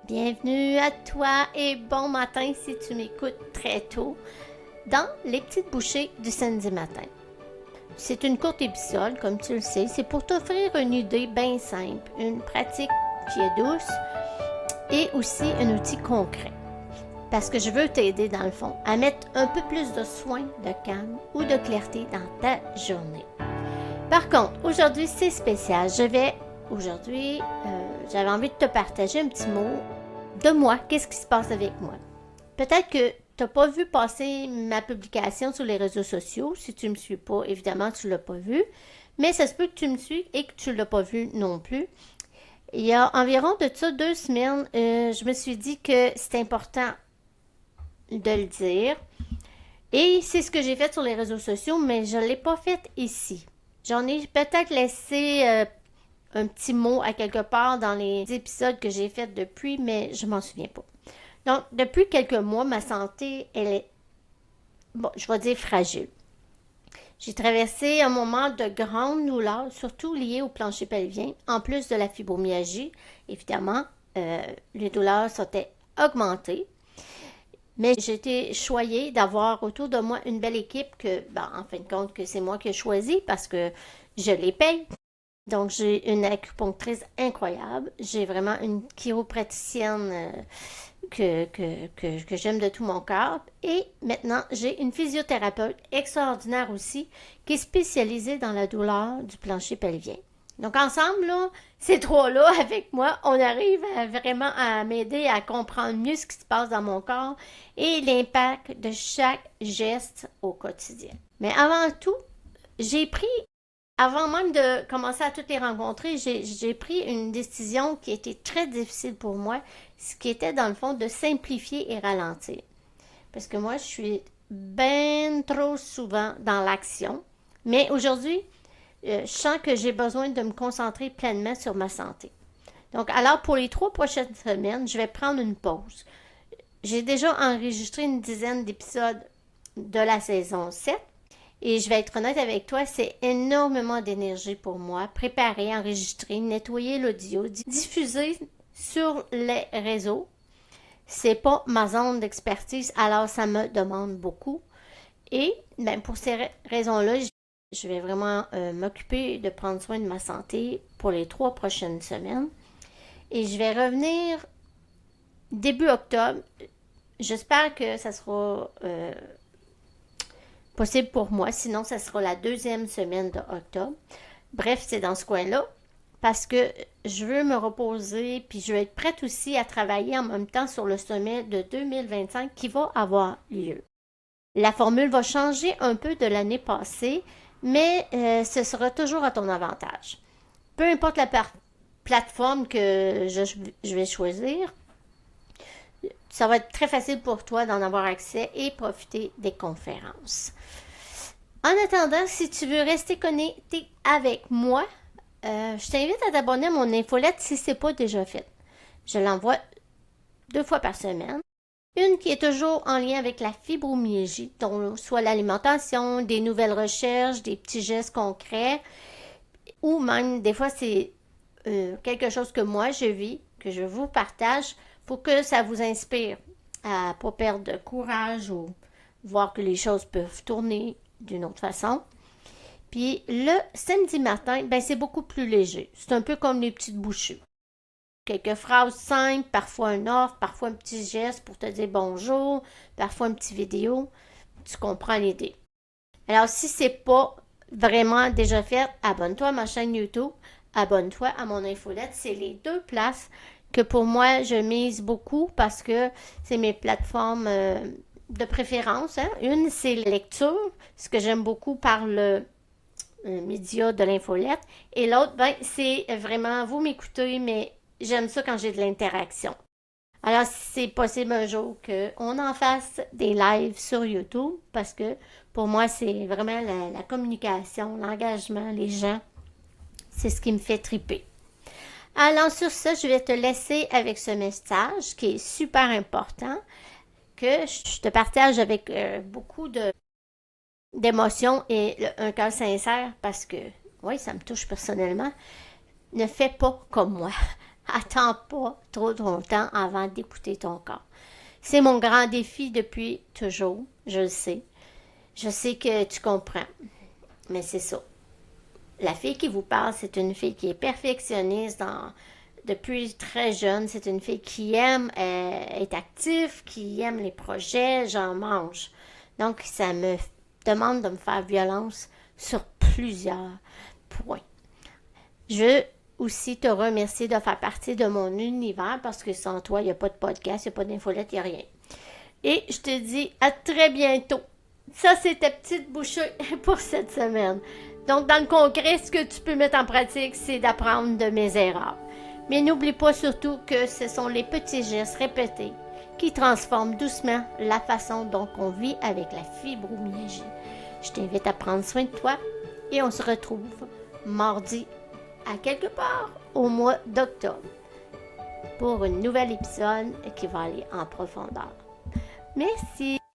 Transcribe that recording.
Bienvenue à toi et bon matin si tu m'écoutes très tôt dans les petites bouchées du samedi matin. C'est une courte épisode, comme tu le sais, c'est pour t'offrir une idée bien simple, une pratique qui est douce et aussi un outil concret. Parce que je veux t'aider dans le fond à mettre un peu plus de soin, de calme ou de clarté dans ta journée. Par contre, aujourd'hui c'est spécial. J'avais envie de te partager un petit mot de moi, qu'est-ce qui se passe avec moi. Peut-être que tu n'as pas vu passer ma publication sur les réseaux sociaux. Si tu ne me suis pas, évidemment, tu ne l'as pas vu. Mais ça se peut que tu me suis et que tu ne l'as pas vu non plus. Il y a environ de ça 2 semaines, je me suis dit que c'est important de le dire. Et c'est ce que j'ai fait sur les réseaux sociaux, mais je ne l'ai pas fait ici. J'en ai peut-être laissé un petit mot à quelque part dans les épisodes que j'ai faits depuis, mais je m'en souviens pas. Donc, depuis quelques mois, ma santé, elle est, bon, je vais dire fragile. J'ai traversé un moment de grande douleur, surtout liée au plancher pelvien, en plus de la fibromyalgie. Évidemment, les douleurs sont augmentées. Mais j'ai été choyée d'avoir autour de moi une belle équipe que, en fin de compte, que c'est moi qui ai choisi parce que je les paye. Donc, j'ai une acupunctrice incroyable. J'ai vraiment une chiropraticienne que j'aime de tout mon cœur. Et maintenant, j'ai une physiothérapeute extraordinaire aussi qui est spécialisée dans la douleur du plancher pelvien. Donc, ensemble, là, ces trois-là, avec moi, on arrive vraiment à m'aider à comprendre mieux ce qui se passe dans mon corps et l'impact de chaque geste au quotidien. Mais avant tout, j'ai pris avant même de commencer à toutes les rencontrer, j'ai pris une décision qui était très difficile pour moi, ce qui était dans le fond de simplifier et ralentir. Parce que moi, je suis bien trop souvent dans l'action. Mais aujourd'hui, je sens que j'ai besoin de me concentrer pleinement sur ma santé. Donc, alors, pour les 3 prochaines semaines, je vais prendre une pause. J'ai déjà enregistré une dizaine d'épisodes de la saison 7. Et je vais être honnête avec toi, c'est énormément d'énergie pour moi. Préparer, enregistrer, nettoyer l'audio, diffuser sur les réseaux. C'est pas ma zone d'expertise, alors ça me demande beaucoup. Et pour ces raisons-là, je vais vraiment m'occuper de prendre soin de ma santé pour les 3 prochaines semaines. Et je vais revenir début octobre. J'espère que ça sera possible pour moi, sinon ça sera la 2e semaine d'octobre. Bref, c'est dans ce coin-là parce que je veux me reposer puis je veux être prête aussi à travailler en même temps sur le sommet de 2025 qui va avoir lieu. La formule va changer un peu de l'année passée, mais ce sera toujours à ton avantage. Peu importe la plateforme que je vais choisir, ça va être très facile pour toi d'en avoir accès et profiter des conférences. En attendant, si tu veux rester connecté avec moi, je t'invite à t'abonner à mon infolette si ce n'est pas déjà fait. Je l'envoie 2 fois par semaine. Une qui est toujours en lien avec la fibromyalgie, dont soit l'alimentation, des nouvelles recherches, des petits gestes concrets, ou même des fois c'est quelque chose que moi je vis, que je vous partage pour que ça vous inspire à ne pas perdre de courage ou voir que les choses peuvent tourner d'une autre façon. Puis le samedi matin, c'est beaucoup plus léger. C'est un peu comme les petites bouchées. Quelques phrases simples, parfois une offre, parfois un petit geste pour te dire bonjour, parfois une petite vidéo. Tu comprends l'idée. Alors, si c'est pas vraiment déjà fait, abonne-toi à ma chaîne YouTube, abonne-toi à mon infolette. C'est les 2 places que pour moi, je mise beaucoup parce que c'est mes plateformes de préférence. Hein. Une, c'est la lecture, ce que j'aime beaucoup par le média de l'infolette. Et l'autre, c'est vraiment, vous m'écoutez, mais j'aime ça quand j'ai de l'interaction. Alors, si c'est possible un jour qu'on en fasse des lives sur YouTube, parce que pour moi, c'est vraiment la communication, l'engagement, les gens, c'est ce qui me fait triper. Alors, sur ça, je vais te laisser avec ce message qui est super important, que je te partage avec beaucoup d'émotions et un cœur sincère, parce que, oui, ça me touche personnellement. Ne fais pas comme moi. Attends pas trop longtemps avant d'écouter ton corps. C'est mon grand défi depuis toujours, je le sais. Je sais que tu comprends, mais c'est ça. La fille qui vous parle, c'est une fille qui est perfectionniste depuis très jeune. C'est une fille qui aime être active, qui aime les projets, j'en mange. Donc, ça me demande de me faire violence sur plusieurs points. Je veux aussi te remercier de faire partie de mon univers parce que sans toi, il n'y a pas de podcast, il n'y a pas d'infolette, il n'y a rien. Et je te dis à très bientôt. Ça, c'est ta petite bouchée pour cette semaine. Donc, dans le concret, ce que tu peux mettre en pratique, c'est d'apprendre de mes erreurs. Mais n'oublie pas surtout que ce sont les petits gestes répétés qui transforment doucement la façon dont on vit avec la fibromyalgie. Je t'invite à prendre soin de toi et on se retrouve mardi à quelque part au mois d'octobre pour un nouvel épisode qui va aller en profondeur. Merci!